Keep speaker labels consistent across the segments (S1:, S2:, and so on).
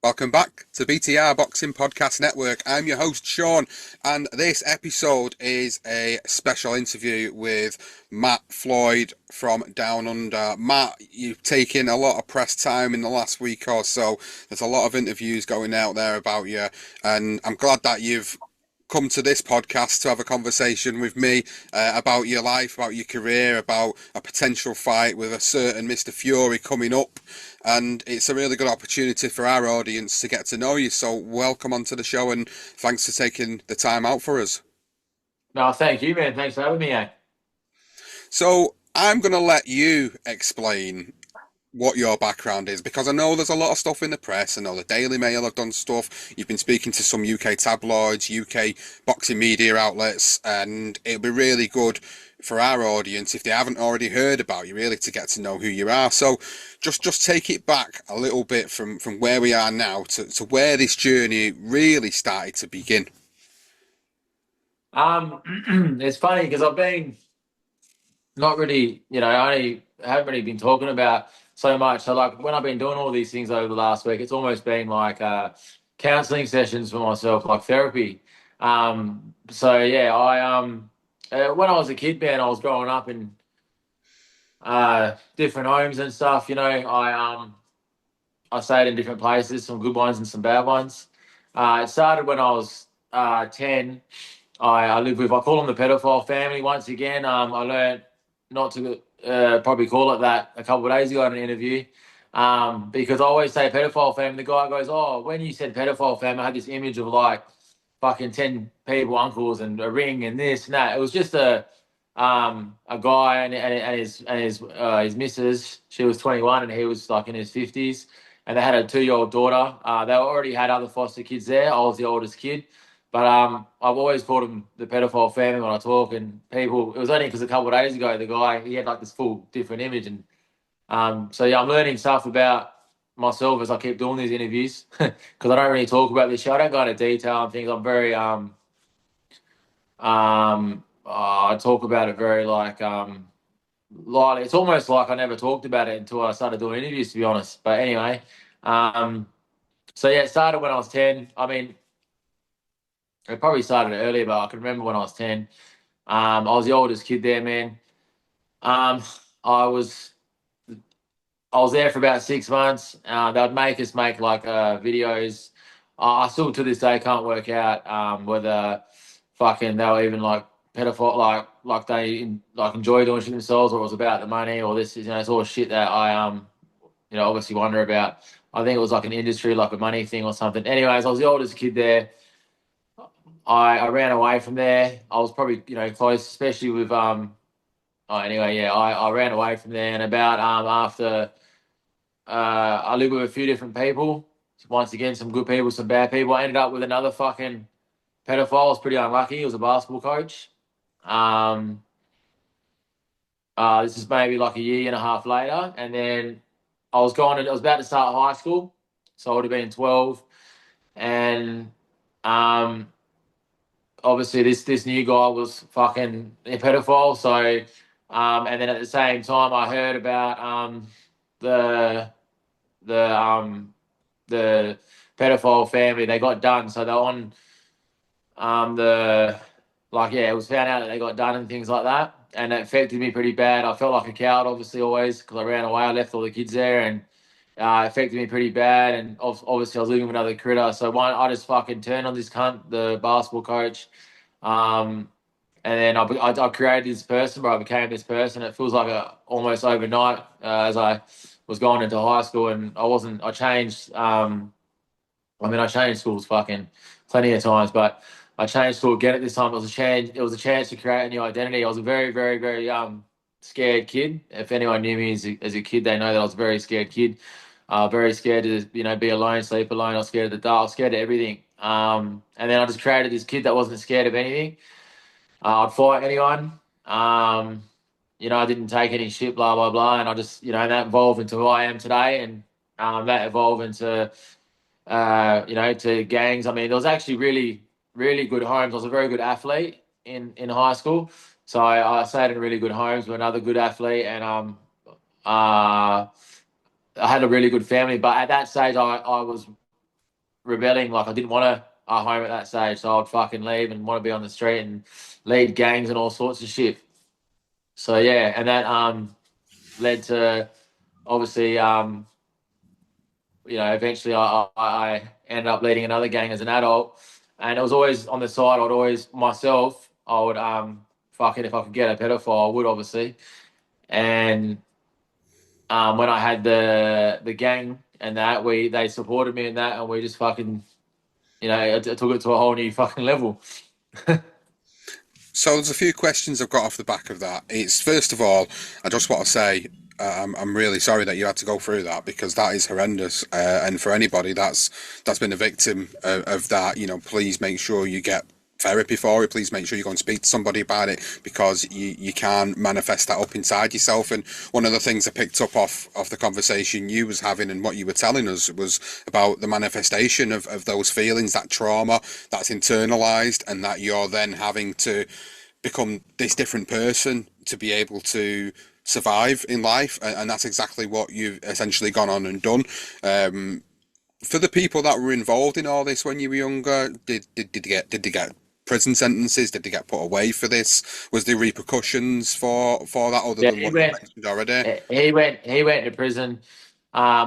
S1: Welcome back to BTR Boxing Podcast Network. I'm your host, Sean, and this episode is a special interview with Matt Floyd from Down Under. Matt, you've taken a lot of press time in the last week or so. There's a lot of interviews going out there about you, and I'm glad that you've come to this podcast to have a conversation with me about your life, about your career, about a potential fight with a certain Mr. Fury coming up. And it's a really good opportunity for our audience to get to know you. So welcome onto the show and thanks for taking the time out for us.
S2: No, thank you, man. Thanks for having me, eh?
S1: So I'm going to let you explain what your background is, because I know there's a lot of stuff in the press. I know the Daily Mail have done stuff. You've been speaking to some UK tabloids, UK boxing media outlets, and it'll be really good for our audience, if they haven't already heard about you, really to get to know who you are. So just take it back a little bit from where we are now to where this journey really started to begin.
S2: It's funny because I've been not really, I haven't really been talking about so much. So like when I've been doing all these things over the last week, it's almost been like counselling sessions for myself, like therapy. So yeah, when I was a kid, man, I was growing up in different homes and stuff. I stayed in different places, some good ones and some bad ones. It started when I was 10. I live with, I call them the pedophile family once again. I learned not to probably call it that a couple of days ago in an interview, because I always say pedophile family. The guy goes, "Oh, when you said pedophile family, I had this image of like fucking 10 people, uncles, and a ring and this and that." It was just a guy and his missus. She was 21 and he was like in his 50s, and they had a 2-year-old daughter. They already had other foster kids there. I was the oldest kid. But I've always called them the pedophile family when I talk, and people. It was only because a couple of days ago, the guy he had like this full different image, and so yeah, I'm learning stuff about myself as I keep doing these interviews because I don't really talk about this shit. I don't go into detail and things. I'm very I talk about it very lightly. It's almost like I never talked about it until I started doing interviews, to be honest. But anyway, um, so yeah, it started when I was 10. I mean, it probably started earlier, but I can remember when I was 10. I was the oldest kid there, man. Um, I was I was there for about 6 months. They'd make us make like videos. I still to this day can't work out whether fucking they were even like pedophile, like they like enjoy doing shit themselves, or it was about the money, or this is it's all shit that I obviously wonder about. I think it was like an industry, like a money thing or something. Anyways, I was the oldest kid there. I ran away from there. I was probably close, especially with Oh, anyway, yeah, I ran away from there, and about after I lived with a few different people. Once again, some good people, some bad people. I ended up with another fucking pedophile. I was pretty unlucky. He was a basketball coach. Um, this is maybe like a year and a half later, and then I was about to start high school, so I would have been 12, and um, obviously this new guy was fucking a pedophile. So, and then at the same time, I heard about the the um, the pedophile family. They got done, so they're on the like yeah, it was found out that they got done and things like that, and it affected me pretty bad. I felt like a coward, obviously, always because I ran away. I left all the kids there, and it affected me pretty bad. And obviously, I was living with another critter. So I just fucking turned on this cunt, the basketball coach. Um, and then I created this person, but I became this person. It feels like almost overnight as I was going into high school, and I changed. I changed schools fucking plenty of times, but I changed school again at this time. It was a change. It was a chance to create a new identity. I was a very, very, very scared kid. If anyone knew me as a kid, they know that I was a very scared kid. Very scared to be alone, sleep alone. I was scared of the dark. I was scared of everything. And then I just created this kid that wasn't scared of anything. I'd fight anyone. I didn't take any shit, blah, blah, blah. And I just, that evolved into who I am today. And that evolved into, to gangs. I mean, there was actually really, really good homes. I was a very good athlete in high school. So I stayed in really good homes with another good athlete. And I had a really good family. But at that stage, I was rebelling. Like I didn't want a home at that stage, so I'd fucking leave and want to be on the street and lead gangs and all sorts of shit. So yeah, and that led to obviously eventually I ended up leading another gang as an adult, and it was always on the side. I'd always myself I would fucking if I could get a pedophile, I would obviously. And when I had the gang and that they supported me in that, and we just fucking I took it to a whole new fucking level.
S1: So there's a few questions I've got off the back of that. It's first of all, I just want to say I'm really sorry that you had to go through that because that is horrendous. And for anybody that's been a victim of that, please make sure you get therapy for it. Please make sure you go and speak to somebody about it because you can manifest that up inside yourself. And one of the things I picked up off the conversation you was having and what you were telling us was about the manifestation of those feelings, that trauma that's internalized, and that you're then having to become this different person to be able to survive in life, and that's exactly what you've essentially gone on and done. For the people that were involved in all this when you were younger, did they get prison sentences? Did they get put away for this? Was there repercussions for that other
S2: Yeah,
S1: than what you mentioned already?
S2: he went to prison. I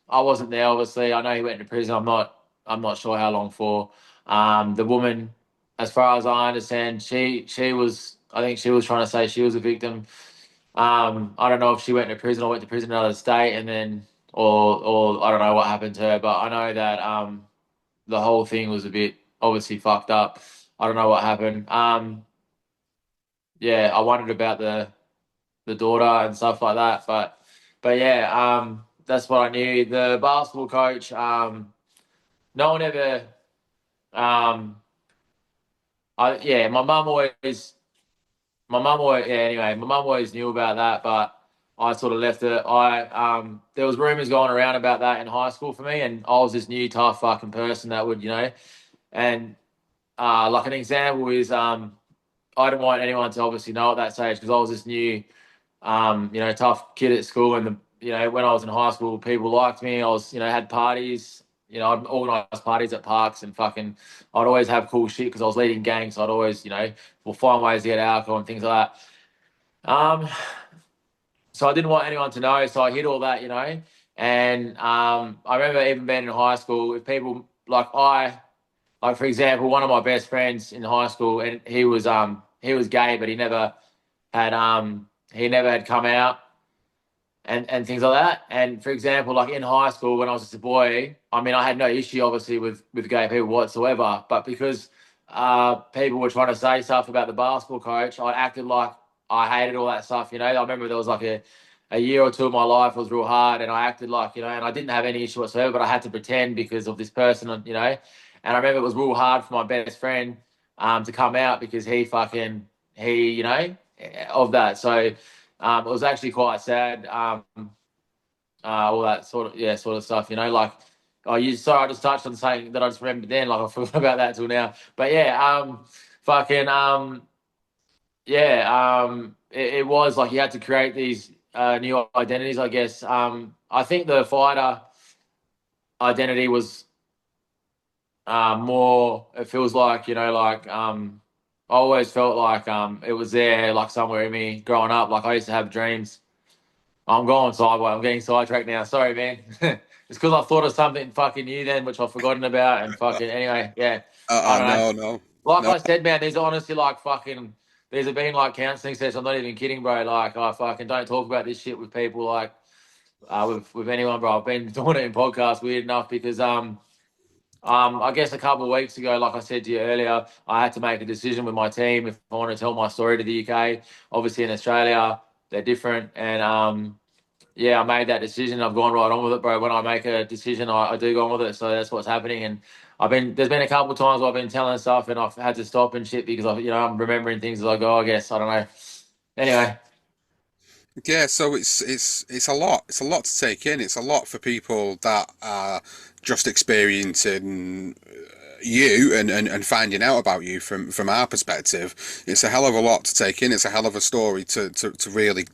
S2: wasn't there obviously. I know he went to prison. I'm not sure how long for. The woman, as far as I understand, she was I think she was trying to say she was a victim. I don't know if she went to prison or went to prison in another state and then or I don't know what happened to her, but I know that the whole thing was a bit obviously fucked up. I don't know what happened. Yeah, I wondered about the daughter and stuff like that. But yeah, that's what I knew. The basketball coach, no one ever. Um, I yeah, my mum always yeah. Anyway, my mum always knew about that, but I sort of left it. There was rumors going around about that in high school for me, and I was this new tough fucking person that would and like an example is I didn't want anyone to obviously know at that stage because I was this new tough kid at school. And when I was in high school, people liked me. I was, had parties. I'd organise parties at parks and fucking. I'd always have cool shit because I was leading gangs. So I'd always, we'll find ways to get alcohol and things like that. So I didn't want anyone to know. So I hid all that, And I remember even being in high school, if people like for example, one of my best friends in high school, and he was gay, but he never had come out and things like that. And for example, like in high school when I was just a boy, I mean, I had no issue obviously with gay people whatsoever, but because people were trying to say stuff about the basketball coach, I acted like I hated all that stuff. I remember there was like a year or two of my life was real hard, and I acted like and I didn't have any issue whatsoever, but I had to pretend because of this person, And I remember it was real hard for my best friend to come out because of that. So it was actually quite sad. All that sort of stuff. Like sorry, I just touched on something that I just remembered then. Like I forgot about that till now. But yeah, fucking yeah, it was like you had to create these new identities. I guess. I think the fighter identity was more. It feels like I always felt like it was there like somewhere in me growing up. Like I used to have dreams. I'm going sideways. I'm getting sidetracked now. Sorry, man. It's because I thought of something fucking new then, which I've forgotten about. And fucking anyway, yeah. I don't know.
S1: No, no,
S2: Like
S1: no.
S2: I said, man, there's honestly like fucking. There's been like counselling sessions. I'm not even kidding, bro. Like I fucking don't talk about this shit with people like with anyone, bro. I've been doing it in podcasts weird enough because I guess a couple of weeks ago, like I said to you earlier, I had to make a decision with my team if I want to tell my story to the UK. Obviously, in Australia, they're different, and yeah, I made that decision. I've gone right on with it, bro. When I make a decision, I do go on with it. So that's what's happening. And there's been a couple of times where I've been telling stuff, and I've had to stop and shit because I'm remembering things as I go. I guess I don't know. Anyway,
S1: Yeah, so it's a lot. It's a lot to take in. It's a lot for people that are just experiencing you and finding out about you from our perspective. It's a hell of a lot to take in. It's a hell of a story to really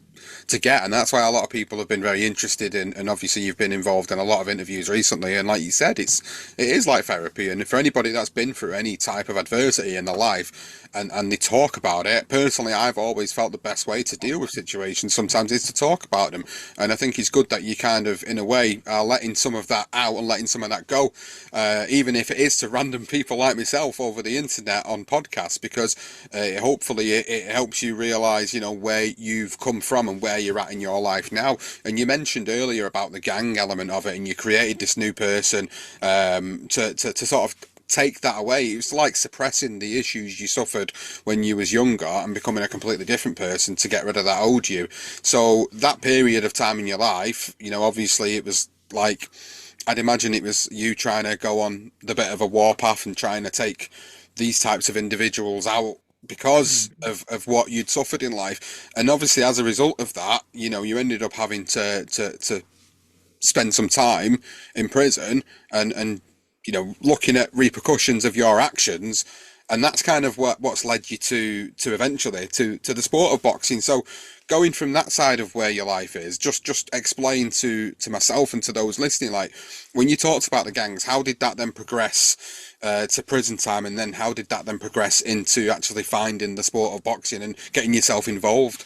S1: to get, and that's why a lot of people have been very interested in. And obviously, you've been involved in a lot of interviews recently, and like you said, it is like therapy. And for anybody that's been through any type of adversity in their life, and they talk about it, personally, I've always felt the best way to deal with situations sometimes is to talk about them. And I think it's good that you kind of, in a way, are letting some of that out and letting some of that go, even if it is to random people like myself over the internet on podcasts, because hopefully it helps you realize, where you've come from and where you're at in your life now. And you mentioned earlier about the gang element of it, and you created this new person to sort of take that away. It was like suppressing the issues you suffered when you was younger and becoming a completely different person to get rid of that old you. So that period of time in your life, obviously it was like, I'd imagine it was you trying to go on the bit of a warpath and trying to take these types of individuals out because of what you'd suffered in life. And obviously as a result of that, you ended up having to spend some time in prison and looking at repercussions of your actions, and that's kind of what's led you to eventually to the sport of boxing. So going from that side of where your life is, just explain to myself and to those listening, like when you talked about the gangs, how did that then progress to prison time, and then how did that then progress into actually finding the sport of boxing and getting yourself involved?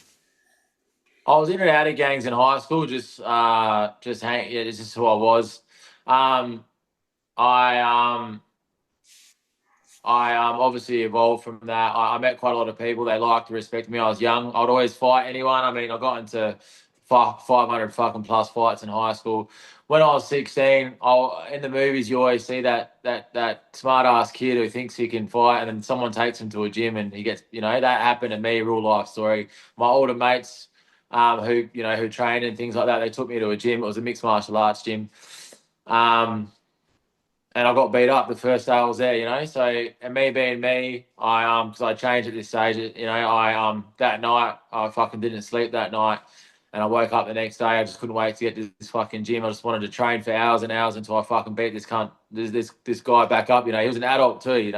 S2: I was in and out of gangs in high school, just hang. Yeah, this is who I was. Um, I obviously evolved from that. I met quite a lot of people. They liked to respect me. I was young. I'd always fight anyone. I mean, I got into 500 fucking plus fights in high school. When I was 16, in the movies you always see that smart ass kid who thinks he can fight, and then someone takes him to a gym and he gets, that happened to me. Real life story. My older mates, who trained and things like that, they took me to a gym. It was a mixed martial arts gym. And I got beat up the first day I was there, So, and me being me, because I changed at this stage, that night I fucking didn't sleep that night, and I woke up the next day. I just couldn't wait to get to this fucking gym. I just wanted to train for hours and hours until I fucking beat this cunt, this guy back up. He was an adult too,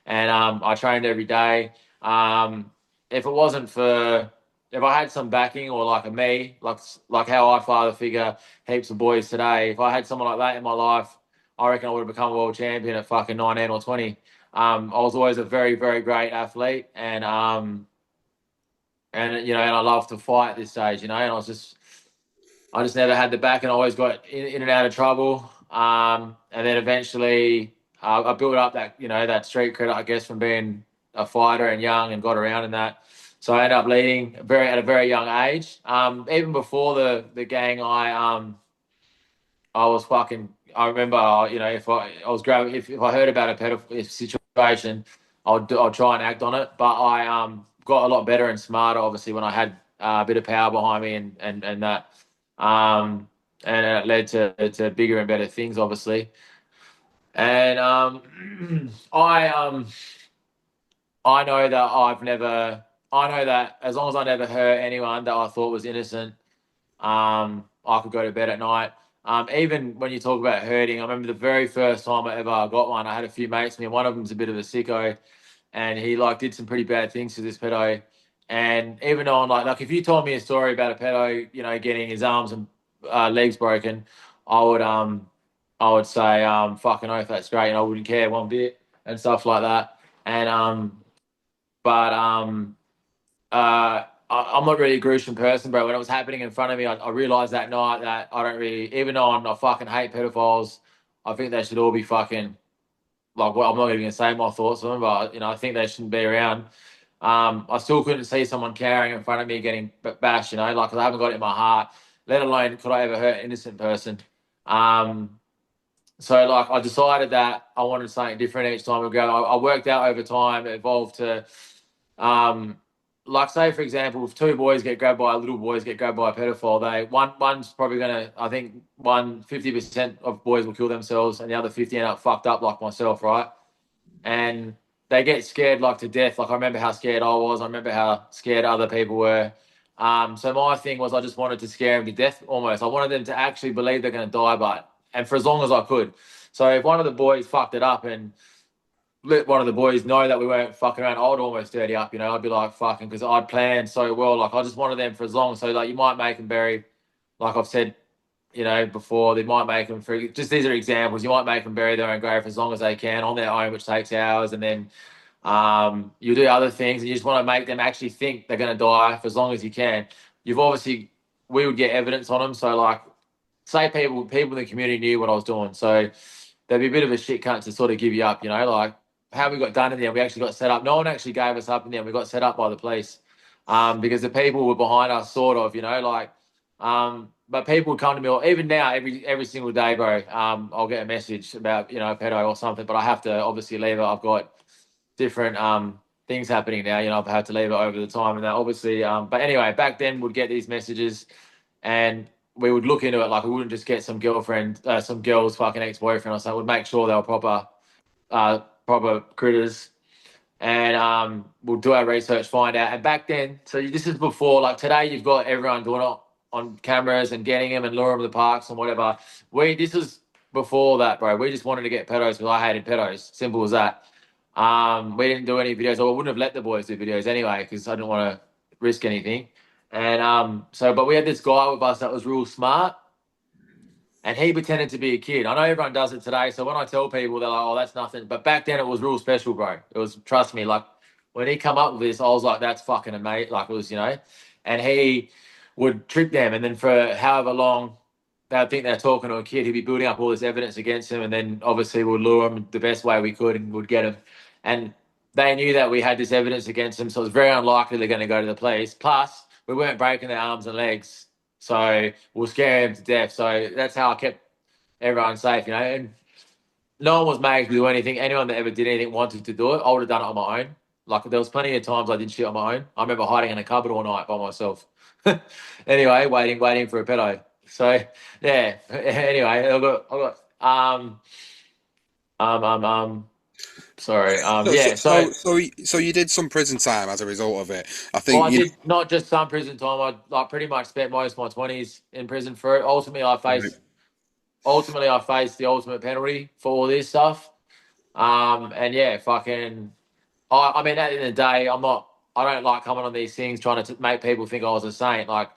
S2: and I trained every day. If it wasn't for if I had some backing or like a me, like how I father figure heaps of boys today, if I had someone like that in my life, I reckon I would have become a world champion at fucking 19 or 20. I was always a very, very great athlete, and I love to fight at this stage, and I just never had the back, and I always got in and out of trouble. And then eventually, I built up that street credit, I guess, from being a fighter and young, and got around in that. So I ended up leading at a very young age. Even before the gang, I was fucking. I remember, if I was grabbing, if I heard about a pedophile situation, I'll try and act on it. But I got a lot better and smarter, obviously, when I had a bit of power behind me, and that, and it led to bigger and better things, obviously. And I know that I know that as long as I never hurt anyone that I thought was innocent, I could go to bed at night. Even when you talk about hurting, I remember the very first time I ever got one. I had a few mates with me, and one of them's a bit of a sicko, and he did some pretty bad things to this pedo. And even though I'm like if you told me a story about a pedo, getting his arms and legs broken, I would I would say fucking oath, that's great, and I wouldn't care one bit and stuff like that. And but I'm not really a gruesome person, bro. When it was happening in front of me, I realized that night that I don't really, even though I fucking hate pedophiles, I think they should all be fucking, well, I'm not even going to say my thoughts on them, but, I think they shouldn't be around. I still couldn't see someone cowering in front of me getting bashed, I haven't got it in my heart, let alone could I ever hurt an innocent person. So, I decided that I wanted something different each time we go. I worked out over time, it evolved to, say for example, if two boys get grabbed by little boys get grabbed by a pedophile, one's probably gonna, I think 50% of boys will kill themselves, and the other 50 end up fucked up like myself, right? And they get scared to death. I remember how scared I was. I remember how scared other people were. So my thing was I just wanted to scare them to death almost. I wanted them to actually believe they're going to die, and for as long as I could. So if one of the boys fucked it up and let one of the boys know that we weren't fucking around, I would almost dirty up, you know. I'd be like, fucking, because I'd planned so well. Like, I just wanted them for as long. So, like, you might make them bury, like I've said, you know, before, they might make them for, just these are examples. You might make them bury their own grave for as long as they can on their own, which takes hours. And then you do other things and you just want to make them actually think they're going to die for as long as you can. You've obviously, we would get evidence on them. So, like, say people in the community knew what I was doing. So, there'd be a bit of a shit cunt to sort of give you up, you know, like how we got done in the end. We actually got set up. No one actually gave us up in the end. We got set up by the police because the people were behind us, sort of, you know, like. But people would come to me, or even now, every single day, bro. I'll get a message about, you know, a pedo or something, but I have to obviously leave it. I've got different things happening now. You know, I've had to leave it over the time and that, obviously. But anyway, back then we'd get these messages, and we would look into it. Like, we wouldn't just get some girlfriend, some girl's fucking ex-boyfriend or something. We'd make sure they were proper critters, and we'll do our research, find out. And back then, so this is before, like today, you've got everyone doing it on cameras and getting them and lure them to the parks and whatever. This was before that, bro. We just wanted to get pedos because I hated pedos. Simple as that. We didn't do any videos, or I wouldn't have let the boys do videos anyway because I didn't want to risk anything. And but we had this guy with us that was real smart, and he pretended to be a kid. I know everyone does it today, so when I tell people, they're like, "Oh, that's nothing." But back then, it was real special, bro. It was, trust me, like when he come up with this, I was like, "That's fucking amazing!" Like, it was, you know. And he would trick them, and then for however long they'd think they're talking to a kid, he'd be building up all this evidence against him, and then obviously we'd lure him the best way we could, and would get him. And they knew that we had this evidence against him, so it was very unlikely they're going to go to the police. Plus, we weren't breaking their arms and legs, so we'll scare them to death. So that's how I kept everyone safe, you know. And no one was made to do anything. Anyone that ever did anything wanted to do it, I would have done it on my own. Like, there was plenty of times I did shit on my own. I remember hiding in a cupboard all night by myself. Anyway, waiting for a pedo. So yeah. Anyway, sorry. Yeah.
S1: So you did some prison time as a result of it. I
S2: Well,
S1: think
S2: I did not just some prison time. I like pretty much spent most of my 20s in prison for it. Ultimately, I faced the ultimate penalty for all this stuff. And yeah, fucking. I mean, at the end of the day, I don't like coming on these things trying to make people think I was a saint. Like,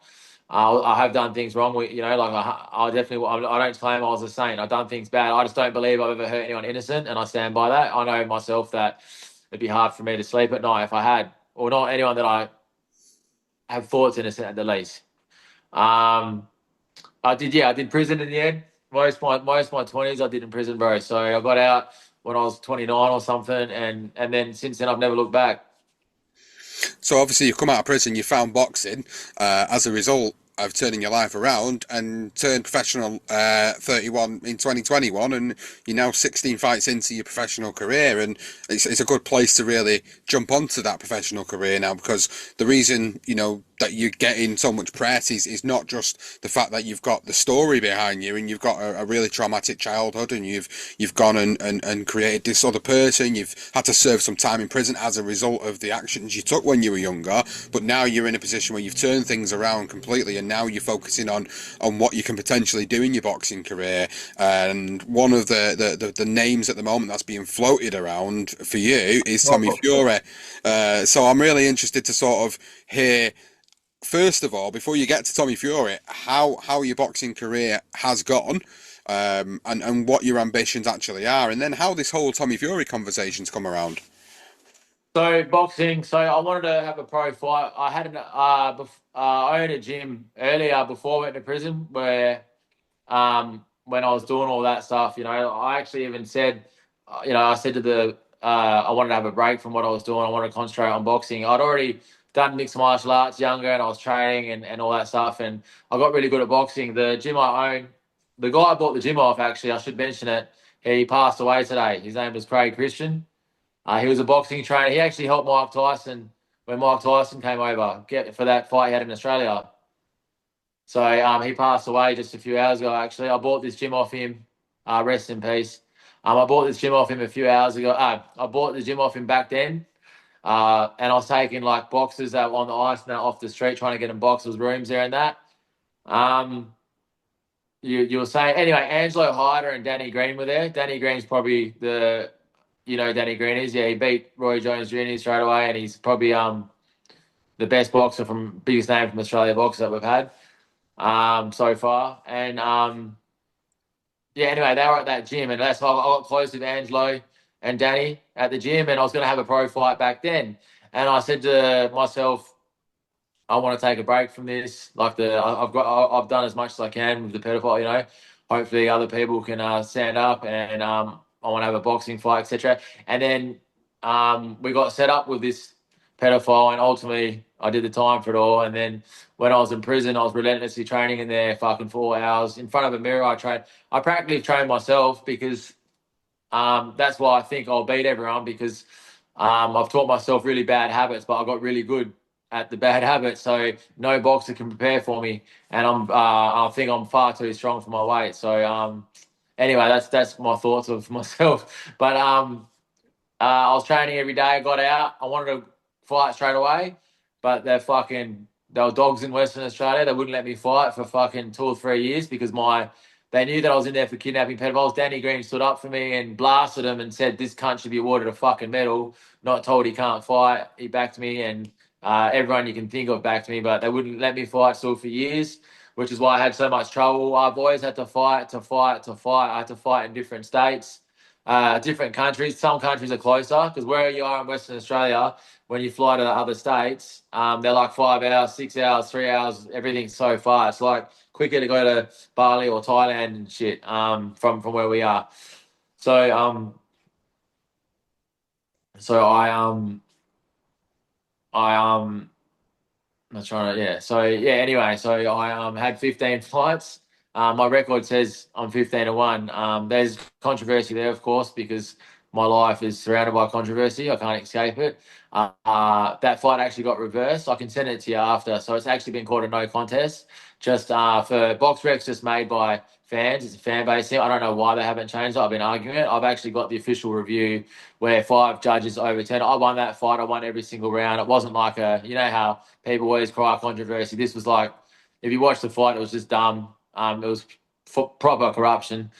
S2: I have done things wrong. You know, like I definitely. I don't claim I was a saint. I've done things bad. I just don't believe I've ever hurt anyone innocent, and I stand by that. I know myself that it'd be hard for me to sleep at night if I had, or not anyone that I have thoughts innocent at the least. Um, I did prison in the end. Most of my 20s I did in prison, bro. So I got out when I was 29 or something, and then since then I've never looked back.
S1: so. Obviously, you come out of prison, you found boxing as a result of turning your life around and turned professional 31 in 2021, and you're now 16 fights into your professional career, and it's a good place to really jump onto that professional career now, because the reason, you know, that you're getting so much press is not just the fact that you've got the story behind you and you've got a really traumatic childhood, and you've gone and created this other person. You've had to serve some time in prison as a result of the actions you took when you were younger, but now you're in a position where you've turned things around completely, and now you're focusing on what you can potentially do in your boxing career. And one of the names at the moment that's being floated around for you is Tommy Fury. So I'm really interested to sort of hear, first of all, before you get to Tommy Fury, how your boxing career has gone, and what your ambitions actually are, and then how this whole Tommy Fury conversation's come around.
S2: So boxing. So I wanted to have a pro fight. I owned a gym earlier before I went to prison, where when I was doing all that stuff, you know, I actually even said, you know, I said to I wanted to have a break from what I was doing. I wanted to concentrate on boxing. I'd already done mixed martial arts younger, and I was training and all that stuff. And I got really good at boxing. The gym I own, the guy I bought the gym off, actually, I should mention it, he passed away today. His name was Craig Christian. He was a boxing trainer. He actually helped Mike Tyson when Mike Tyson came over for that fight he had in Australia. So he passed away just a few hours ago. Actually, I bought this gym off him. Rest in peace. I bought this gym off him a few hours ago. I bought the gym off him back then, and I was taking like boxers that were on the ice and that off the street, trying to get them boxers rooms there and that. Um, you were saying anyway. Angelo Hyder and Danny Green were there. Danny Green's probably the you know Danny Green is. Yeah, he beat Roy Jones Jr. straight away, and he's probably the best boxer biggest name from Australia boxer that we've had so far. And yeah, anyway, they were at that gym, and that's why I got close with Angelo and Danny at the gym, and I was going to have a pro fight back then. And I said to myself, I want to take a break from this. I've done as much as I can with the pedophile, you know. Hopefully, other people can stand up, and I want to have a boxing fight, etc. And then we got set up with this pedophile, and ultimately, I did the time for it all. And then when I was in prison, I was relentlessly training in there, fucking 4 hours in front of a mirror. I practically trained myself because that's why I think I'll beat everyone because I've taught myself really bad habits, but I got really good at the bad habits. So no boxer can prepare for me, and I think I'm far too strong for my weight. So anyway, that's my thoughts of myself. But I was training every day. I got out. I wanted to fight straight away, but they were dogs in Western Australia. They wouldn't let me fight for fucking 2 or 3 years because they knew that I was in there for kidnapping pedophiles. Danny Green stood up for me and blasted him and said this cunt should be awarded a fucking medal. Not told he can't fight. He backed me, and everyone you can think of backed me, but they wouldn't let me fight still for years, which is why I had so much trouble. I've always had to fight. I had to fight in different states, different countries. Some countries are closer because where you are in Western Australia, when you fly to the other states, they're like 5 hours, 6 hours, 3 hours. Everything's so far. It's like quicker to go to Bali or Thailand and shit from where we are. So so I I'm trying to, yeah. So yeah. Anyway, so I had 15 fights. My record says I'm 15-1. There's controversy there, of course, because my life is surrounded by controversy. I can't escape it. That fight actually got reversed. I can send it to you after. So it's actually been called a no contest. Just for BoxRec's just made by fans. It's a fan base thing. I don't know why they haven't changed it. I've been arguing it. I've actually got the official review where 5 judges overturned. I won that fight. I won every single round. It wasn't like you know how people always cry controversy. This was like, if you watch the fight, it was just dumb. It was proper corruption.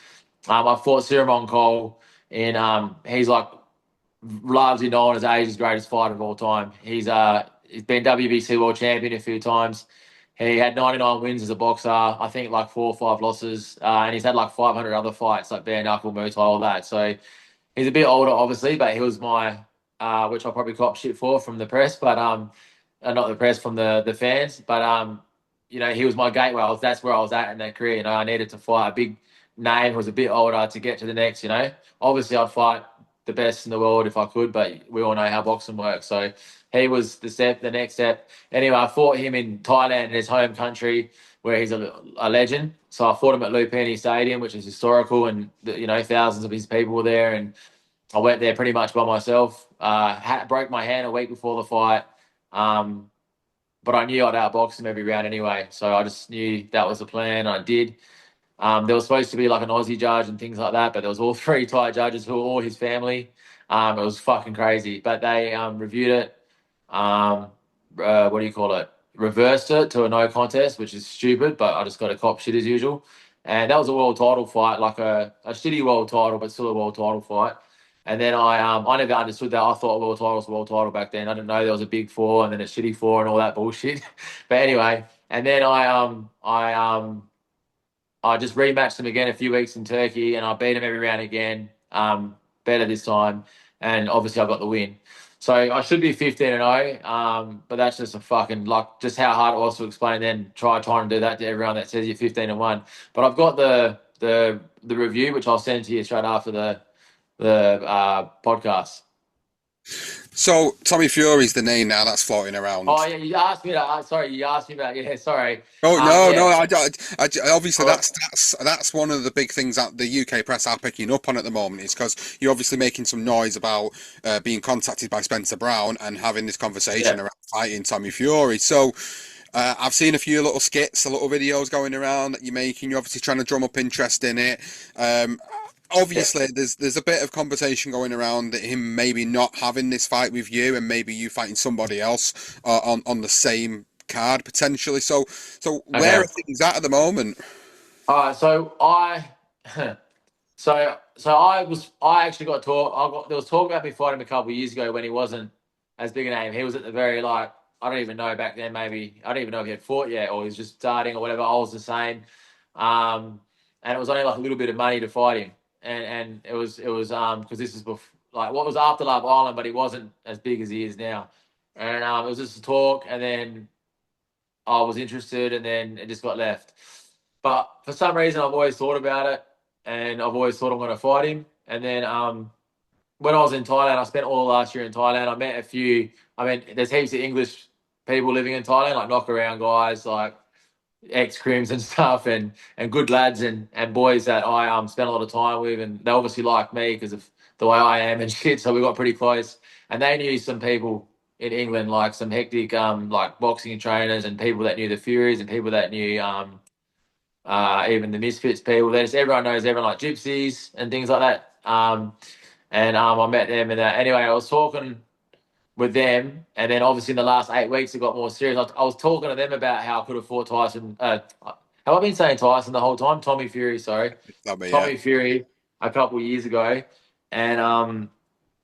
S2: I fought Ciramon Cole, and he's like largely known as Asia's greatest fighter of all time. He's been WBC world champion a few times. He had 99 wins as a boxer. I think like 4 or 5 losses, and he's had like 500 other fights, like bare knuckle, Muay Thai, all that. So he's a bit older, obviously, but he was my, which I'll probably cop shit for from the press, but not the press, from the fans, but you know, he was my gateway. That's where I was at in that career. You know, I needed to fight a big name who was a bit older to get to the next. You know, obviously I'd fight the best in the world if I could, but we all know how boxing works. So he was the next step. Anyway, I fought him in Thailand, in his home country, where he's a legend. So I fought him at Lupini Stadium, which is historical, and you know, thousands of his people were there, and I went there pretty much by myself. Broke my hand a week before the fight, but I knew I'd outbox him every round anyway. So I just knew that was the plan. I did. There was supposed to be like an Aussie judge and things like that, but there was all 3 Thai judges who were all his family. It was fucking crazy, but they reviewed it. What do you call it? Reversed it to a no contest, which is stupid, but I just got a cop shit as usual. And that was a world title fight, like a shitty world title, but still a world title fight. And then I never understood that. I thought world title was world title back then. I didn't know there was a big 4 and then a shitty 4 and all that bullshit. But anyway, and then I just rematched him again a few weeks in Turkey, and I beat him every round again. Better this time, and obviously I got the win. So I should be 15-0, but that's just a fucking, like, just how hard it was to explain. Then trying to do that to everyone that says you're 15-1. But I've got the review, which I'll send to you straight after the podcast.
S1: So Tommy Fury's the name now that's floating around.
S2: Oh yeah, you asked me that. Sorry, you asked me about. Yeah, sorry.
S1: Oh no,
S2: Yeah.
S1: no! Obviously, that's one of the big things that the UK press are picking up on at the moment, is because you're obviously making some noise about being contacted by Spencer Brown and having this conversation around fighting Tommy Fury. So I've seen a few little skits, little videos going around that you're making. You're obviously trying to drum up interest in it. Obviously, there's a bit of conversation going around that him maybe not having this fight with you, and maybe you fighting somebody else on the same card potentially. So where are things at the moment?
S2: All right, so I actually got talk. There was talk about me fighting him a couple of years ago when he wasn't as big a name. He was at the very like I don't even know back then. Maybe I don't even know if he had fought yet or he was just starting or whatever. I was the same, and it was only like a little bit of money to fight him, and it was because this is like what was after Love Island, but he wasn't as big as he is now, and it was just a talk, and then I was interested, and then it just got left. But for some reason, I've always thought about it, and I've always thought I'm going to fight him. And then when I was in Thailand, I spent all last year in Thailand. I met a few. I mean, there's heaps of English people living in Thailand, like knock around guys, like ex crims and stuff, and good lads and boys that I spent a lot of time with, and they obviously like me because of the way I am and shit. So we got pretty close, and they knew some people in England, like some hectic like boxing trainers and people that knew the Furies and people that knew even the Misfits people. There's everyone knows everyone like gypsies and things like that. And I met them and anyway, I was talking with them, and then obviously in the last 8 weeks it got more serious. I was talking to them about how I could have fought Tyson. Have I been saying Tyson the whole time? Tommy Fury, sorry,
S1: Not me, yeah.
S2: Tommy Fury, a couple of years ago, and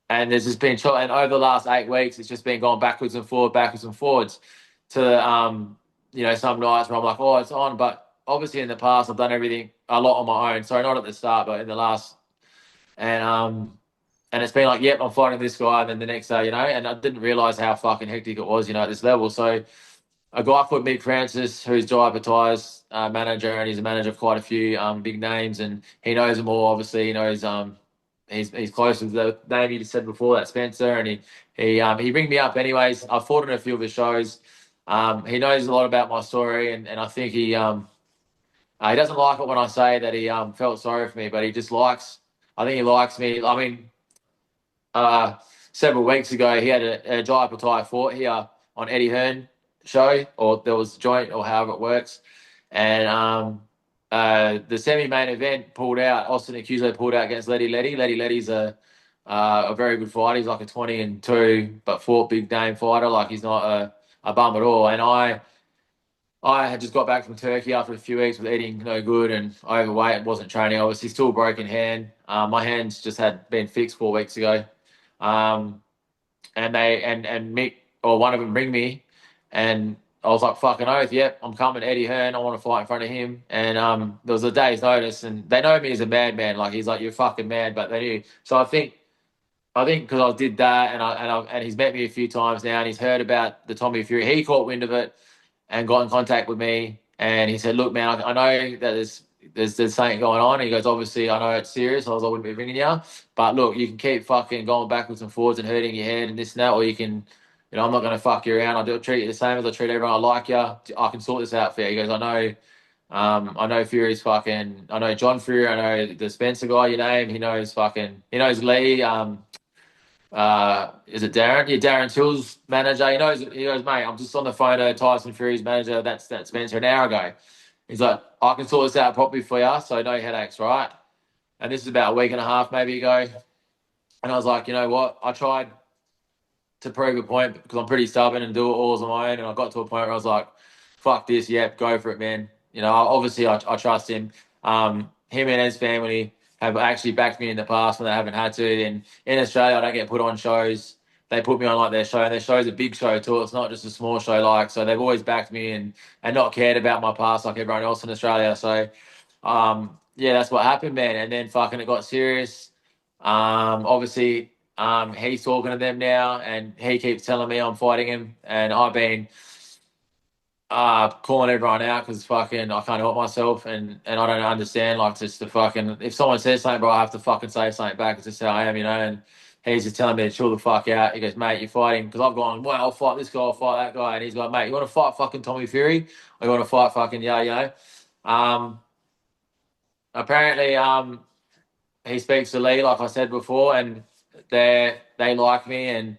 S2: there's just been and over the last 8 weeks it's just been going backwards and forwards to some nights where I'm like, oh, it's on, but obviously in the past I've done everything a lot on my own. Sorry, not at the start, but in the last and it's been like, yep, I'm fighting this guy, and then the next day, and I didn't realize how fucking hectic it was, at this level. So a guy called Mick Francis, who's Jai Patai's manager, and he's a manager of quite a few big names, and he knows them all. Obviously, he knows he's close with the name you just said before, that Spencer, and he ring me up anyways. I fought in a few of his shows. He knows a lot about my story, and I think he doesn't like it when I say that he felt sorry for me, but he just likes. I think he likes me. I mean, uh, several weeks ago, he had a Jai Patai fought here on Eddie Hearn show, or there was joint, or however it works. And the semi-main event pulled out. Austin Accuso pulled out against Letty Letty. Letty Letty's a very good fighter. He's like a 20-2, but fought big name fighter. Like he's not a bum at all. And I had just got back from Turkey after a few weeks with eating no good and overweight. Wasn't training. Obviously, still broken hand. My hands just had been fixed 4 weeks ago. And they and Mick or one of them ring me, and I was like, fucking oath, yep, I'm coming. Eddie Hearn, I want to fight in front of him. And there was a day's notice, and they know me as a madman. Like he's like, you're fucking mad, but they knew. So I think because I did that, and he's met me a few times now, and he's heard about the Tommy Fury. He caught wind of it and got in contact with me, and he said, "Look, man, I know that there's something going on." And he goes, "Obviously, I know it's serious. I wouldn't be ringing you, but look, you can keep fucking going backwards and forwards and hurting your head and this and that, or you can." I'm not going to fuck you around. I'll treat you the same as I treat everyone. I like you. I can sort this out for you. He goes, I know Fury's fucking. I know John Fury. I know the Spencer guy you name. He knows Lee. Is it Darren? Yeah, Darren Till's manager. He goes, mate, I'm just on the phone to Tyson Fury's manager. That's Spencer an hour ago. He's like, I can sort this out properly for you, so no headaches, right? And this is about a week and a half maybe ago. And I was like, you know what? I tried to prove a point because I'm pretty stubborn and do it all on my own. And I got to a point where I was like, fuck this, yep, go for it, man. Obviously I trust him. Him and his family have actually backed me in the past when they haven't had to. And in Australia, I don't get put on shows. They put me on like their show, and their show's a big show too. It's not just a small show, so they've always backed me and not cared about my past like everyone else in Australia. So yeah, that's what happened, man. And then fucking it got serious. Obviously, he's talking to them now, and he keeps telling me I'm fighting him, and I've been calling everyone out because fucking I can't help myself, and I don't understand like just the fucking if someone says something, bro, I have to fucking say something back. It's just how I am, and he's just telling me to chill the fuck out. He goes, mate, you're fighting because I've gone, well, I'll fight this guy, I'll fight that guy, and he's like, mate, you want to fight fucking Tommy Fury, or you want to fight fucking um, apparently he speaks to Lee, like I said before, and they like me, and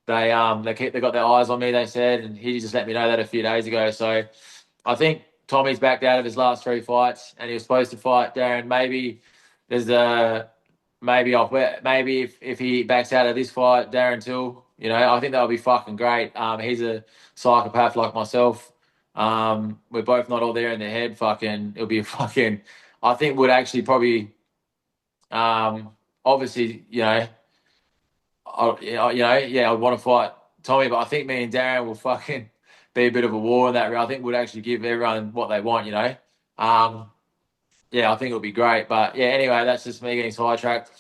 S2: they got their eyes on me. They said, and he just let me know that a few days ago. So I think Tommy's backed out of his last 3 fights, and he was supposed to fight Darren. Maybe there's a maybe if he backs out of this fight, Darren Till. I think that would be fucking great. He's a psychopath like myself. We're both not all there in the head. Fucking, it'll be fucking. I think would actually probably Obviously, I want to fight Tommy, but I think me and Darren will fucking be a bit of a war in that round. I think we'll actually give everyone what they want. Um, yeah, I think it'll be great. But yeah, anyway, that's just me getting sidetracked.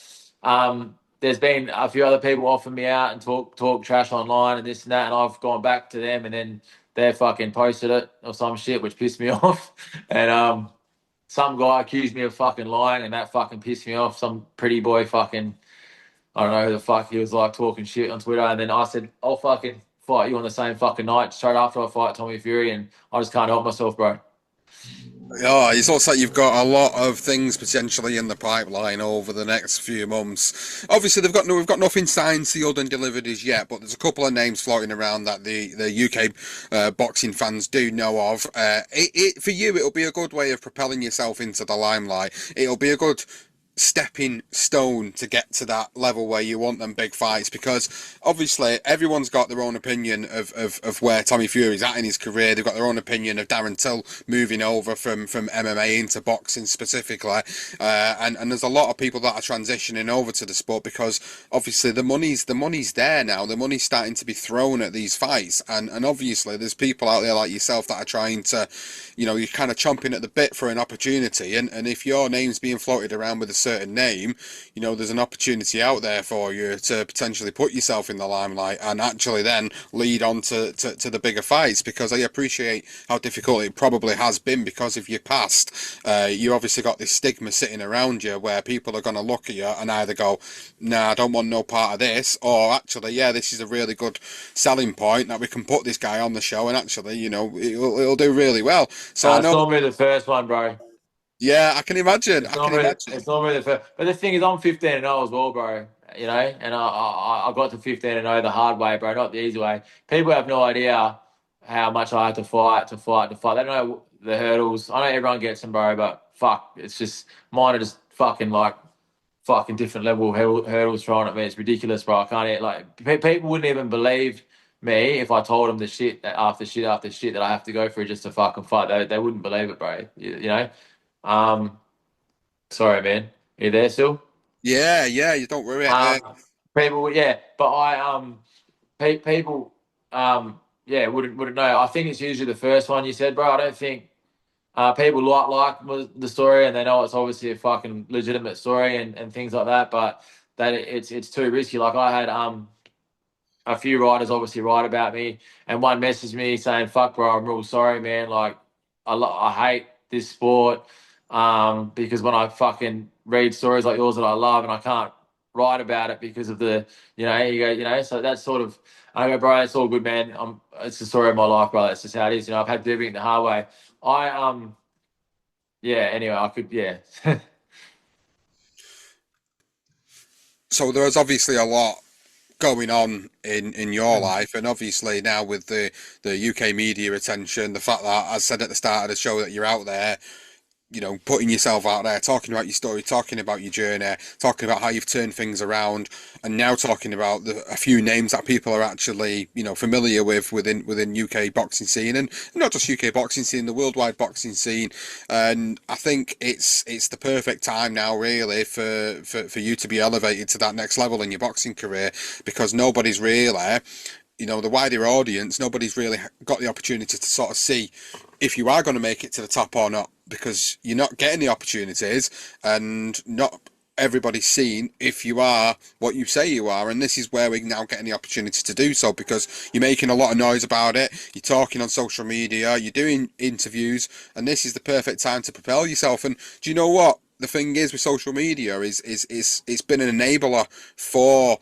S2: There's been a few other people offer me out and talk trash online and this and that, and I've gone back to them, and then they fucking posted it or some shit, which pissed me off. And some guy accused me of fucking lying, and that fucking pissed me off. Some pretty boy fucking, I don't know who the fuck he was, like talking shit on Twitter, and then I said, I'll fucking fight you on the same fucking night straight after I fight Tommy Fury, and I just can't help myself, bro.
S1: Yeah, it looks like you've got a lot of things potentially in the pipeline over the next few months. Obviously, we've got nothing signed, sealed, and delivered as yet, but there's a couple of names floating around that the UK boxing fans do know of. For you, it'll be a good way of propelling yourself into the limelight. It'll be a good stepping stone to get to that level where you want them big fights, because obviously everyone's got their own opinion of where Tommy Fury's at in his career. They've got their own opinion of Darren Till moving over from MMA into boxing specifically, and there's a lot of people that are transitioning over to the sport because obviously the money's there now. The money's starting to be thrown at these fights, and obviously there's people out there like yourself that are trying to, you're kind of chomping at the bit for an opportunity, and if your name's being floated around with a certain name, there's an opportunity out there for you to potentially put yourself in the limelight and actually then lead on to the bigger fights, because I appreciate how difficult it probably has been because of your past. You obviously got this stigma sitting around you where people are going to look at you and either go, nah, I don't want no part of this, or actually, yeah, this is a really good selling point that we can put this guy on the show and actually, it'll do really well. So I
S2: It's
S1: know,
S2: normally the first one, bro.
S1: yeah, I can imagine.
S2: It's
S1: I can
S2: normally
S1: imagine.
S2: it's normally the first. But the thing is, I'm 15-0 as well, bro. And I got to 15-0 the hard way, bro, not the easy way. People have no idea how much I had to fight to fight to fight. They don't know the hurdles. I know everyone gets them, bro, but fuck, it's just mine are just fucking like fucking different level of hurdles thrown at me. It's ridiculous, bro. I can't like people wouldn't even believe me if I told them the shit after shit after shit that I have to go through just to fucking fight. They wouldn't believe it, bro. You know. Um, Sorry, man. You there still?
S1: Yeah, yeah, you don't worry.
S2: Um, People, yeah, but people, yeah, wouldn't know. I think it's usually the first one you said, bro. I don't think people like the story and they know it's obviously a fucking legitimate story and things like that. But that it's too risky. Like I had a few writers obviously write about me, and one messaged me saying, "Fuck, bro, I'm real sorry, man. Like, I hate this sport because when I fucking read stories like yours that I love, and I can't write about it because of you go, So that's sort of, I go, bro, it's all good, man. It's the story of my life, bro. That's just how it is. I've had to do everything the hard way. Yeah. Anyway, I could, yeah.
S1: So there's obviously a lot going on in your life, and obviously now with the UK media attention, the fact that I said at the start of the show that you're out there, putting yourself out there, talking about your story, talking about your journey, talking about how you've turned things around, and now talking about a few names that people are actually, familiar with within UK boxing scene, and not just UK boxing scene, the worldwide boxing scene. And I think it's the perfect time now, really, for you to be elevated to that next level in your boxing career, because nobody's really, the wider audience, nobody's really got the opportunity to sort of see if you are going to make it to the top or not, because you're not getting the opportunities, and not everybody's seen if you are what you say you are. And this is where we're now getting the opportunity to do so, because you're making a lot of noise about it, you're talking on social media, you're doing interviews, and this is the perfect time to propel yourself. And do you know what? The thing is with social media is it's been an enabler for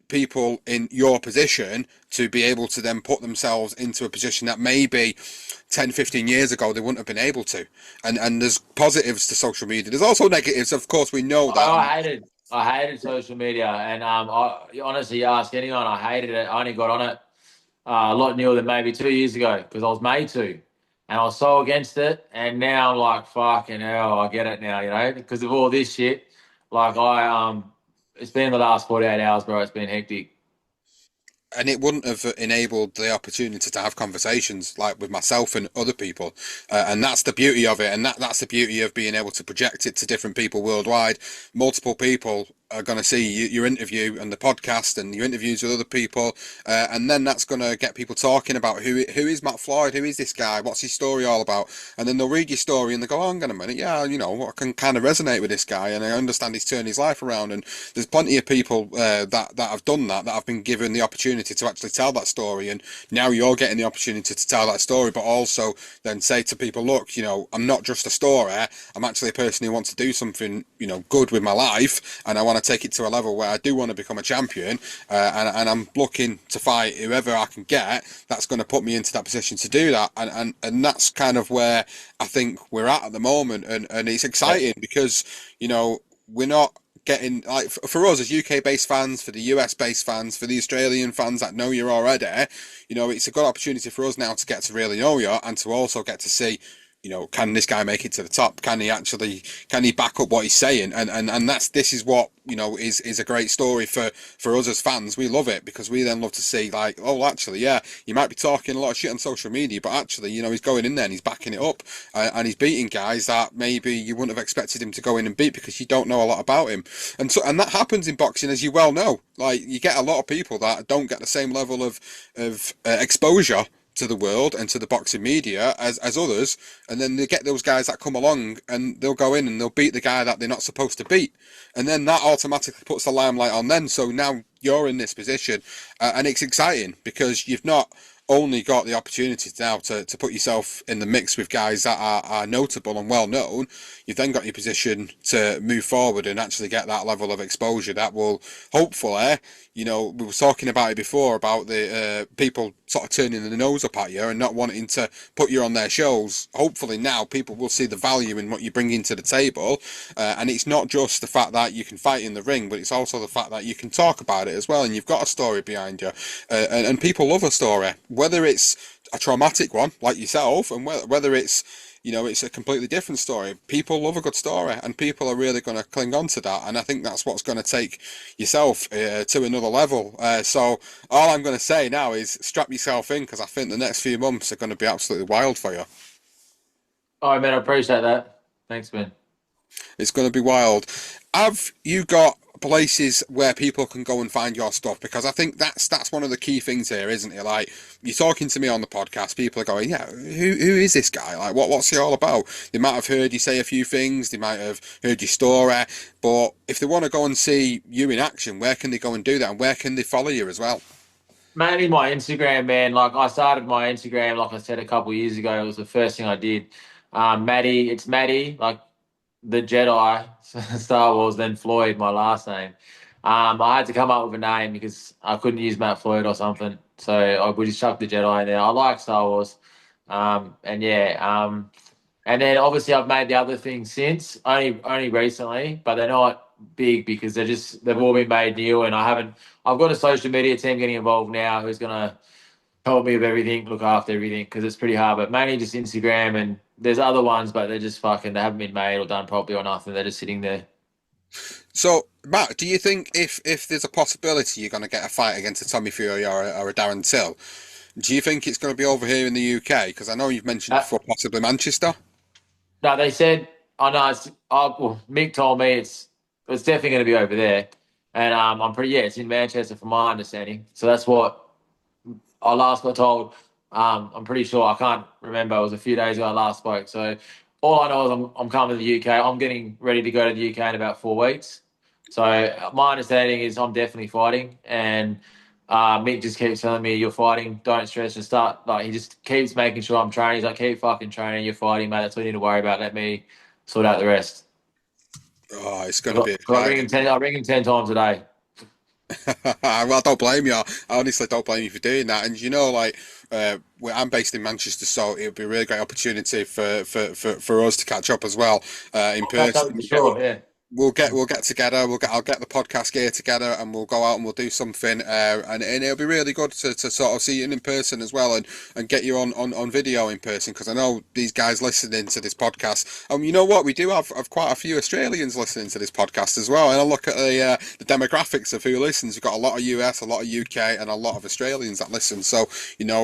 S1: people in your position to be able to then put themselves into a position that maybe 10, 15 years ago they wouldn't have been able to. And there's positives to social media, there's also negatives, of course, we know that.
S2: I hated social media, and honestly, ask anyone, I hated it. I only got on it a lot newer than maybe 2 years ago because I was made to, and I was so against it. And now I'm like, fucking hell, I get it now, because of all this shit. Like it's been the last 48 hours, bro. It's been hectic.
S1: and it wouldn't have enabled the opportunity to have conversations like with myself and other people, and that's the beauty of it, and that's the beauty of being able to project it to different people worldwide. Multiple people are going to see your interview and the podcast and your interviews with other people, and then that's going to get people talking about who is Matt Floyd, who is this guy, what's his story all about, and then they'll read your story and they go, oh, hang on a minute, yeah, I can kind of resonate with this guy, and I understand he's turned his life around, and there's plenty of people that have done that have been given the opportunity to actually tell that story, and now you're getting the opportunity to tell that story, but also then say to people, look, I'm not just a story, I'm actually a person who wants to do something, good with my life, and I want to take it to a level where I do want to become a champion, and I'm looking to fight whoever I can get that's going to put me into that position to do that, and that's kind of where I think we're at the moment, and it's exciting because we're not getting, like, for us as UK based fans, for the US based fans, for the Australian fans that know you already, it's a good opportunity for us now to get to really know you and to also get to see, can this guy make it to the top? Can he back up what he's saying? And this is what, is a great story for us as fans. We love it because we then love to see, like, oh, actually, yeah, you might be talking a lot of shit on social media, but actually, he's going in there and he's backing it up, and he's beating guys that maybe you wouldn't have expected him to go in and beat because you don't know a lot about him. And that happens in boxing, as you well know. Like, you get a lot of people that don't get the same level of exposure to the world and to the boxing media as others, and then they get those guys that come along and they'll go in and they'll beat the guy that they're not supposed to beat, and then that automatically puts the limelight on them. So now you're in this position, and it's exciting because you've not only got the opportunity now to put yourself in the mix with guys that are notable and well known, you've then got your position to move forward and actually get that level of exposure that will hopefully, we were talking about it before about the people sort of turning the nose up at you and not wanting to put you on their shows. Hopefully now people will see the value in what you bring into the table, and it's not just the fact that you can fight in the ring, but it's also the fact that you can talk about it as well, and you've got a story behind you, and people love a story, whether it's a traumatic one like yourself, and whether it's it's a completely different story. People love a good story, and people are really going to cling on to that. And I think that's what's going to take yourself to another level. So all I'm going to say now is strap yourself in, because I think the next few months are going to be absolutely wild for you.
S2: Oh, man, I appreciate that. Thanks, man.
S1: It's going to be wild. Have you got places where people can go and find your stuff? Because I think that's one of the key things here, isn't it? Like, you're talking to me on the podcast, people are going, yeah, who is this guy? Like, what's he all about? They might have heard you say a few things, they might have heard your story, but if they want to go and see you in action, where can they go and do that, and where can they follow you as well?
S2: Mainly my Instagram, man. Like, I started my Instagram, like I said, a couple of years ago. It was the first thing I did. It's Maddie, like the Jedi, Star Wars, then Floyd, my last name. I had to come up with a name because I couldn't use Matt Floyd or something. So we just chucked the Jedi in there. I like Star Wars. And yeah, and then obviously I've made the other things since, only recently, but they're not big because they've all been made new, and I've got a social media team getting involved now who's gonna help me with everything, look after everything, because it's pretty hard. But mainly just Instagram, and there's other ones, but they're just fucking, they haven't been made or done properly or nothing. They're just sitting there.
S1: So, Matt, do you think if there's a possibility you're going to get a fight against a Tommy Fury or a Darren Till, do you think it's going to be over here in the UK? Because I know you've mentioned
S2: Uh,
S1: before possibly Manchester.
S2: no, they said, I know. Well, Mick told me it's definitely going to be over there, and I'm pretty, yeah, it's in Manchester from my understanding. So that's what I last got told. I'm pretty sure, I can't remember. It was a few days ago I last spoke. So all I know is I'm coming to the UK. I'm getting ready to go to the UK in about 4 weeks. So my understanding is I'm definitely fighting. And Mick just keeps telling me, you're fighting, don't stress, just start. Like, he just keeps making sure I'm training. He's like, keep fucking training, you're fighting, mate. That's what you need to worry about. Let me sort out the rest.
S1: Oh, it's going to
S2: 'Cause
S1: be
S2: I ring
S1: exciting.
S2: him 10 times a day.
S1: Well, I don't blame you. I honestly don't blame you for doing that. And like, I'm based in Manchester, so it would be a really great opportunity for us to catch up as well, in
S2: Catch up
S1: person.
S2: for sure, yeah.
S1: we'll get together. I'll get the podcast gear together, and we'll go out and we'll do something. And it'll be really good to sort of see you in person as well, and get you on video in person, because I know these guys listening to this podcast. You know what? We do have quite a few Australians listening to this podcast as well. And I look at the demographics of who listens. We've got a lot of US, a lot of UK, and a lot of Australians that listen. So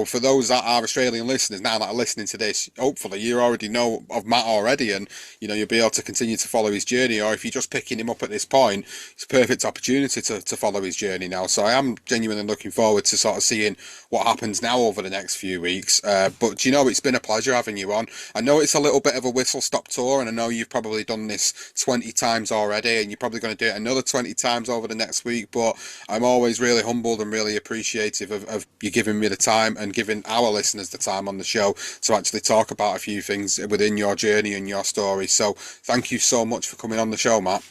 S1: for those that are Australian listeners now that are listening to this, hopefully you already know of Matt already, and you'll be able to continue to follow his journey. Or if you're just picking him up at this point, it's a perfect opportunity to follow his journey now. So I am genuinely looking forward to sort of seeing what happens now over the next few weeks. But it's been a pleasure having you on. I know it's a little bit of a whistle stop tour, and I know you've probably done this 20 times already, and you're probably going to do it another 20 times over the next week. But I'm always really humbled and really appreciative of you giving me the time and giving our listeners the time on the show to actually talk about a few things within your journey and your story. So thank you so much for coming on the show, Matt.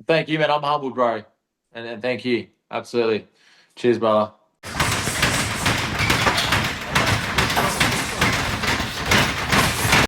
S2: Thank you, man. I'm humbled, bro. And thank you. Absolutely. Cheers, brother.